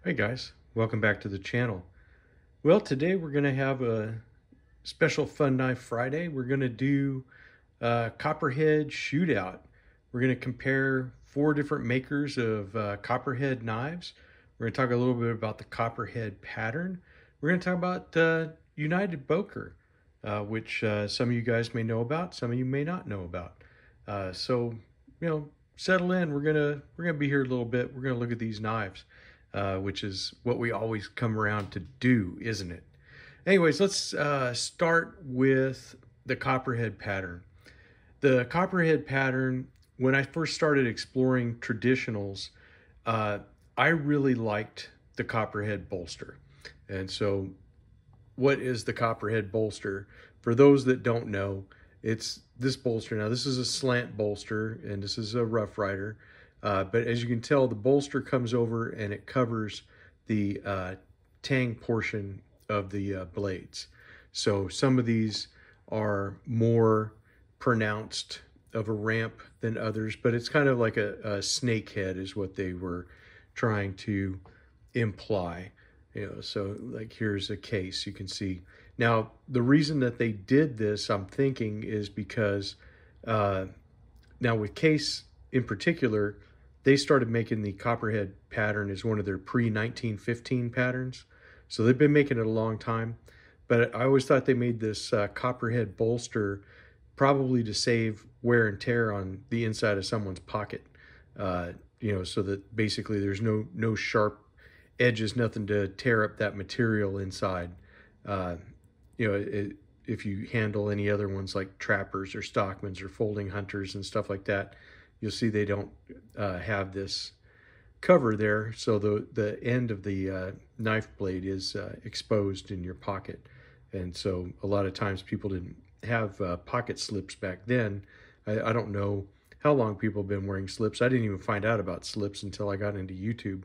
Hey guys, welcome back to the channel. Well, today we're going to have a special Fun Knife Friday. We're going to do a Copperhead Shootout. We're going to compare 4 different makers of Copperhead knives. We're going to talk a little bit about the Copperhead pattern. We're going to talk about United Boker, which some of you guys may know about, some of you may not know about. So settle in. We're gonna be here a little bit. We're gonna look at these knives. Which is what we always come around to do, isn't it? Anyways, let's start with the Copperhead pattern. The Copperhead pattern, when I first started exploring traditionals, I really liked the Copperhead bolster. And so what is the Copperhead bolster? For those that don't know, it's this bolster. Now, this is a slant bolster, and this is a Rough Rider. But as you can tell, the bolster comes over and it covers the tang portion of the blades. So some of these are more pronounced of a ramp than others, but it's kind of like a snake head is what they were trying to imply. So like here's a case you can see. Now, the reason that they did this, I'm thinking, is because now with Case in particular, they started making the Copperhead pattern as one of their pre-1915 patterns. So they've been making it a long time. But I always thought they made this Copperhead bolster probably to save wear and tear on the inside of someone's pocket. So that basically there's no sharp edges, nothing to tear up that material inside. If you handle any other ones like trappers or stockmans or folding hunters and stuff like that, you'll see they don't have this cover there, so the end of the knife blade is exposed in your pocket. And so a lot of times people didn't have pocket slips back then. I don't know how long people have been wearing slips. I didn't even find out about slips until I got into YouTube.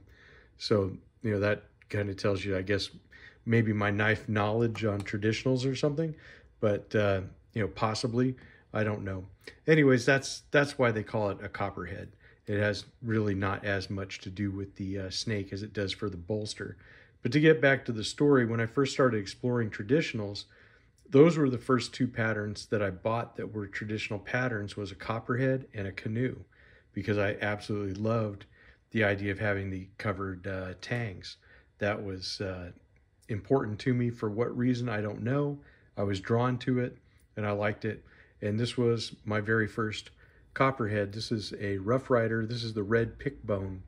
So that kind of tells you, I guess, maybe my knife knowledge on traditionals or something, but possibly, I don't know. Anyways, that's why they call it a Copperhead. It has really not as much to do with the snake as it does for the bolster. But to get back to the story, when I first started exploring traditionals, those were the first 2 patterns that I bought that were traditional patterns, was a Copperhead and a canoe, because I absolutely loved the idea of having the covered tangs. That was important to me. For what reason, I don't know. I was drawn to it and I liked it. And this was my very first Copperhead. This is a Rough Rider. This is the red pickbone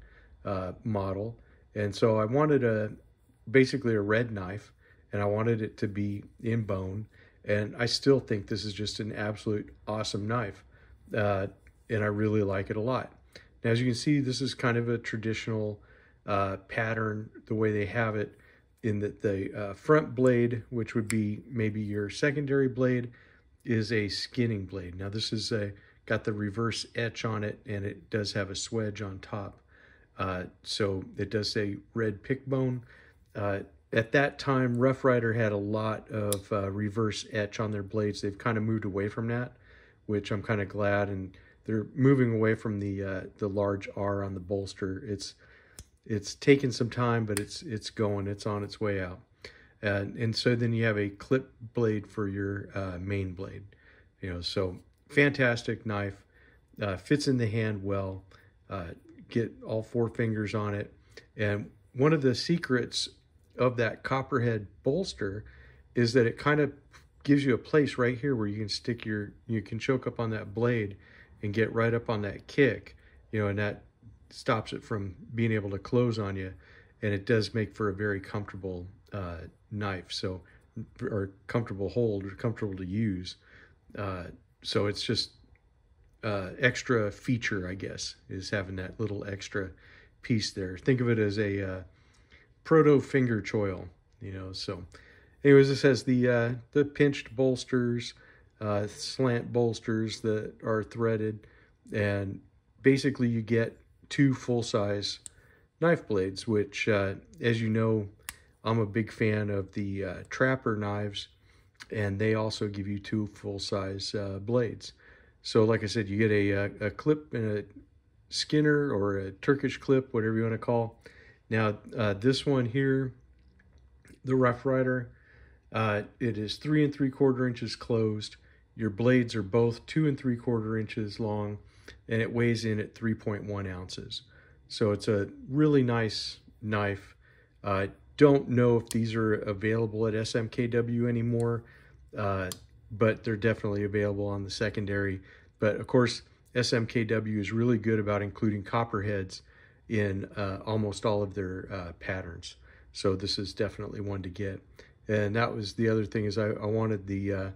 model. And so I wanted basically a red knife, and I wanted it to be in bone. And I still think this is just an absolute awesome knife. And I really like it a lot. Now, as you can see, this is kind of a traditional pattern, the way they have it, in that the front blade, which would be maybe your secondary blade, is a skinning blade. Now this is got the reverse etch on it, and it does have a swedge on top. So it does say red pickbone. At that time, Rough Rider had a lot of reverse etch on their blades. They've kind of moved away from that, which I'm kind of glad, and they're moving away from the large R on the bolster. It's taken some time, but it's going. It's on its way out. And so then you have a clip blade for your main blade. So fantastic knife, fits in the hand well, get all 4 fingers on it. And one of the secrets of that Copperhead bolster is that it kind of gives you a place right here where you can stick you can choke up on that blade and get right up on that kick, and that stops it from being able to close on you. And it does make for a very comfortable knife, or comfortable hold, or comfortable to use. So it's just extra feature, I guess, is having that little extra piece there. Think of it as a proto finger choil, So anyways, this has the pinched bolsters, slant bolsters that are threaded, and basically you get 2 full-size knife blades, which, as you know, I'm a big fan of the Trapper knives, and they also give you 2 full-size blades. So like I said, you get a clip and a skinner, or a Turkish clip, whatever you want to call. Now, this one here, the Rough Rider, it is 3 3/4 inches closed. Your blades are both 2 3/4 inches long, and it weighs in at 3.1 ounces. So it's a really nice knife. Don't know if these are available at SMKW anymore, but they're definitely available on the secondary. But of course, SMKW is really good about including copperheads in almost all of their patterns. So this is definitely one to get. And that was the other thing, is I wanted the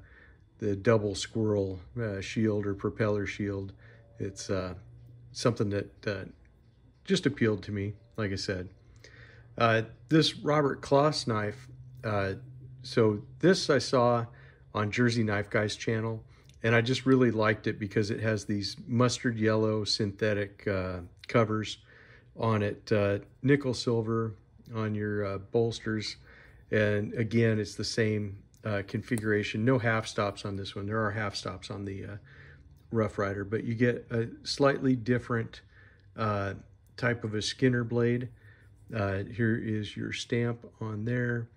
double squirrel shield or propeller shield. It's something that just appealed to me, like I said. This Robert Klaas knife, so this I saw on Jersey Knife Guy's channel, and I just really liked it because it has these mustard yellow synthetic covers on it, nickel silver on your bolsters, and again, it's the same configuration. No half stops on this one. There are half stops on the Rough Rider, but you get a slightly different type of a Skinner blade. Here is your stamp on there,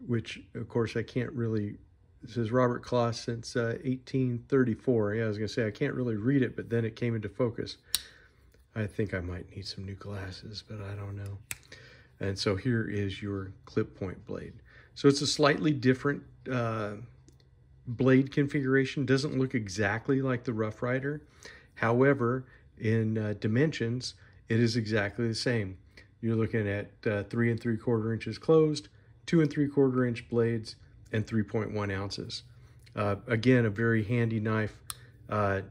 which of course I can't really, it says Robert Klaas since 1834. Yeah, I was gonna say I can't really read it, but then it came into focus. I think I might need some new glasses, but I don't know. And so here is your clip point blade. So it's a slightly different blade configuration. Doesn't look exactly like the Rough Rider. However, in dimensions, it is exactly the same. You're looking at 3 3/4 inches closed, 2 3/4 inch blades, and 3.1 ounces. Again, a very handy knife. I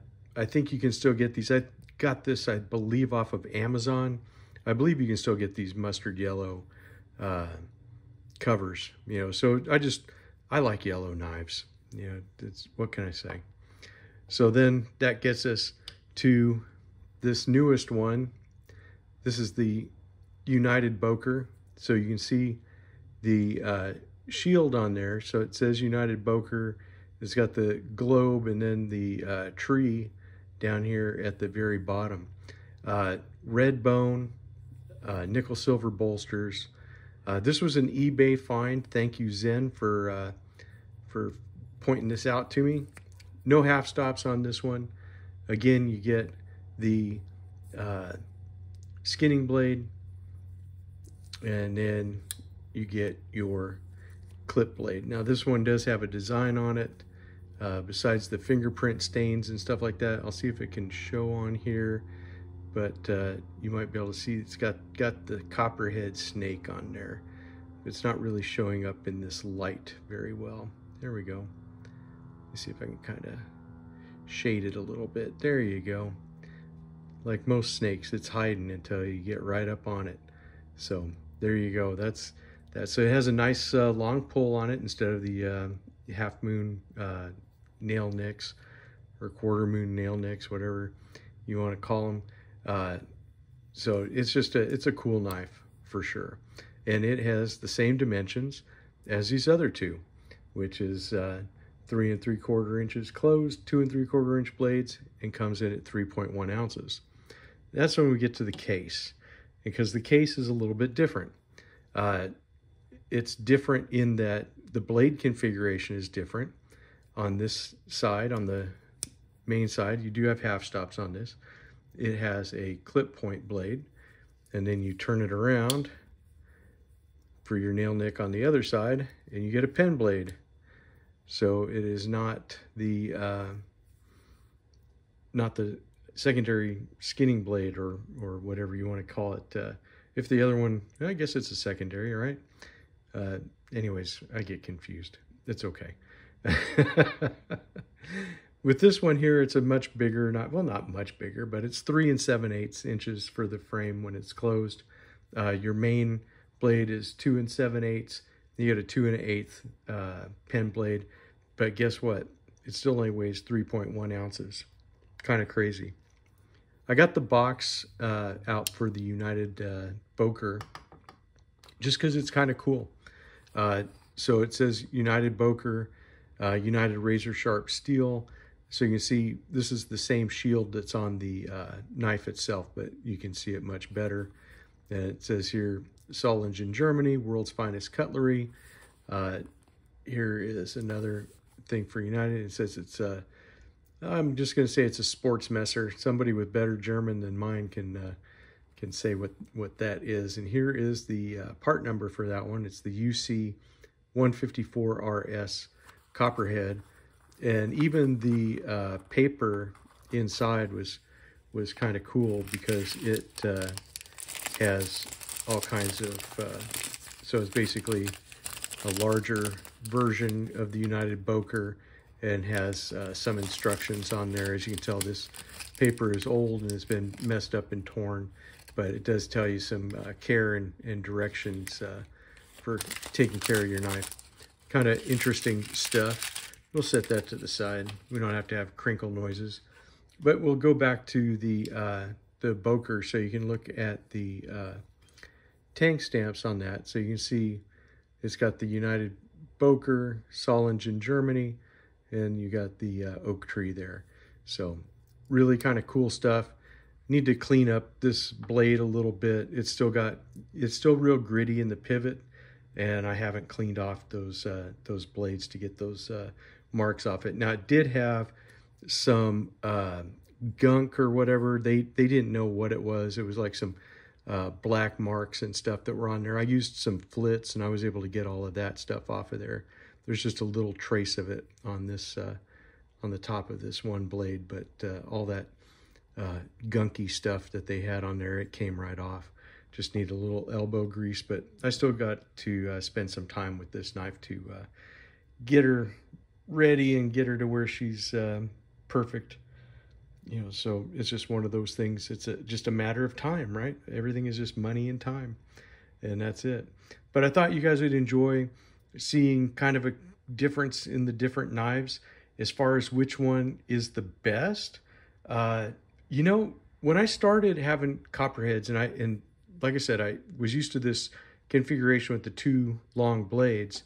think you can still get these. I got this, I believe, off of Amazon. I believe you can still get these mustard yellow covers, you know. So I like yellow knives, you know. What can I say? So then that gets us to this newest one. This is the United Boker. So you can see the shield on there. So it says United Boker. It's got the globe and then the tree down here at the very bottom. Red bone, nickel silver bolsters. This was an eBay find. Thank you, Zen, for pointing this out to me. No half stops on this one. Again, you get the skinning blade, and then you get your clip blade. Now this one does have a design on it, besides the fingerprint stains and stuff like that. I'll see if it can show on here, but you might be able to see it's got the copperhead snake on there. It's not really showing up in this light very well. There we go. Let's see if I can kind of shade it a little bit. There you go. Like most snakes, it's hiding until you get right up on it. So there you go. That's that. So it has a nice long pull on it instead of the half moon nail nicks or quarter moon nail nicks, whatever you want to call them. So it's a cool knife for sure, and it has the same dimensions as these other two, which is 3 3/4 inches closed, 2 3/4 inch blades, and comes in at 3.1 ounces. That's when we get to the case, because the case is a little bit different. It's different in that the blade configuration is different. On this side, on the main side, you do have half stops on this. It has a clip point blade, and then you turn it around for your nail nick on the other side, and you get a pen blade. So it is not the secondary skinning blade or whatever you want to call it. If the other one, I guess it's a secondary, all right? Anyways, I get confused. It's okay. With this one here, it's a much bigger, not much bigger, but it's 3 7/8 inches for the frame when it's closed. Your main blade is 2 7/8. You get a 2 1/8 pen blade, but guess what? It still only weighs 3.1 ounces. Kind of crazy. I got the box out for the United Boker just because it's kind of cool. So it says United Boker, United Razor Sharp Steel. So you can see this is the same shield that's on the knife itself, but you can see it much better. And it says here, Solingen, Germany, world's finest cutlery. Here is another thing for United. It says it's I'm just going to say it's a sports messer. Somebody with better German than mine can say what that is. And here is the part number for that one. It's the UC 154RS Copperhead, and even the paper inside was kind of cool because it has all kinds of. So it's basically a larger version of the United Boker, and has some instructions on there. As you can tell, this paper is old and has been messed up and torn, but it does tell you some care and directions for taking care of your knife. Kind of interesting stuff. We'll set that to the side. We don't have to have crinkle noises, but we'll go back to the Boker so you can look at the tank stamps on that. So you can see it's got the United Boker, Solingen, Germany, and you got the oak tree there. So really kind of cool stuff. Need to clean up this blade a little bit. It's still real gritty in the pivot, and I haven't cleaned off those blades to get those marks off it. Now it did have some gunk or whatever. They didn't know what it was. It was like some black marks and stuff that were on there. I used some flits and I was able to get all of that stuff off of there. There's just a little trace of it on this on the top of this one blade, but all that gunky stuff that they had on there, it came right off. Just need a little elbow grease, but I still got to spend some time with this knife to get her ready and get her to where she's perfect. You know, so it's just one of those things. It's just a matter of time, right? Everything is just money and time, and that's it. But I thought you guys would enjoy seeing kind of a difference in the different knives as far as which one is the best. You know, when I started having Copperheads, and like I said, I was used to this configuration with the two long blades.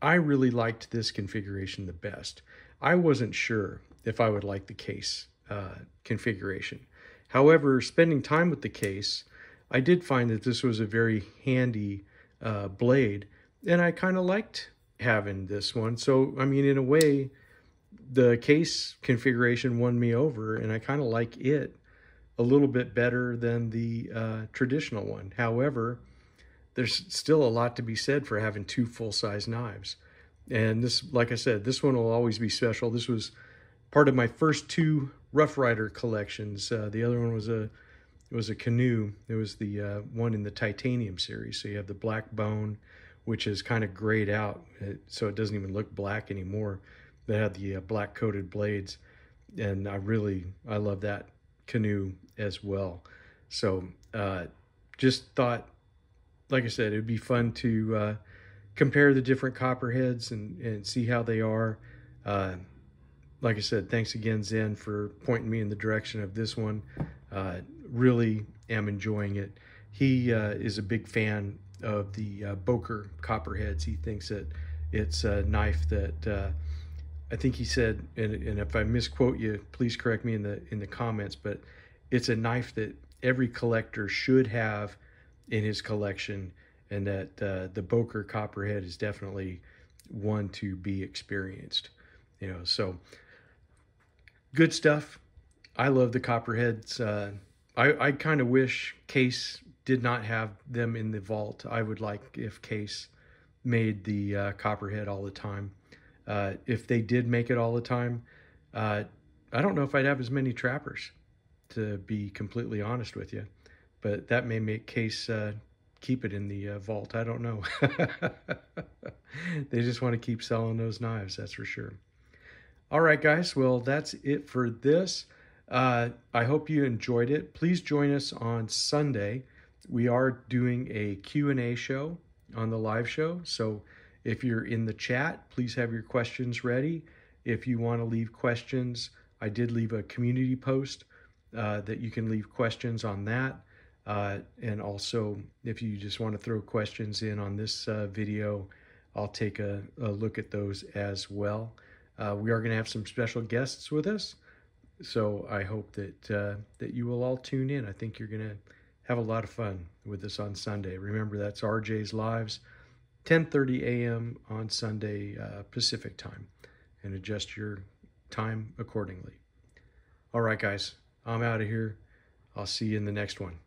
I really liked this configuration the best. I wasn't sure if I would like the case configuration. However, spending time with the case, I did find that this was a very handy blade, and I kind of liked having this one. So, I mean, in a way, the case configuration won me over, and I kind of like it a little bit better than the traditional one. However, there's still a lot to be said for having two full-size knives. And this, like I said, this one will always be special. This was part of my first two Rough Rider collections. The other one was a canoe. It was the one in the titanium series. So you have the black bone, which is kind of grayed out, so it doesn't even look black anymore. They had the black coated blades, and I love that canoe as well. So just thought, like I said, it'd be fun to compare the different Copperheads and see how they are. Like I said, thanks again, Zen, for pointing me in the direction of this one. Really am enjoying it. He is a big fan of the Boker Copperheads. He thinks that it's a knife that I think he said, and if I misquote you, please correct me in the comments, but it's a knife that every collector should have in his collection, and that the Boker Copperhead is definitely one to be experienced. You know, so good stuff. I love the Copperheads. I kind of wish Case did not have them in the vault. I would like if Case made the Copperhead all the time. If they did make it all the time, I don't know if I'd have as many trappers, to be completely honest with you. But that may make Case keep it in the vault. I don't know. They just want to keep selling those knives, that's for sure. All right, guys. Well, that's it for this. I hope you enjoyed it. Please join us on Sunday. We are doing a Q&A show on the live show. So if you're in the chat, please have your questions ready. If you want to leave questions, I did leave a community post that you can leave questions on that. And also, if you just want to throw questions in on this video, I'll take a look at those as well. We are going to have some special guests with us, so I hope that that you will all tune in. I think you're going to have a lot of fun with us on Sunday. Remember, that's RJ's Lives, 10:30 a.m. on Sunday Pacific time, and adjust your time accordingly. All right, guys, I'm out of here. I'll see you in the next one.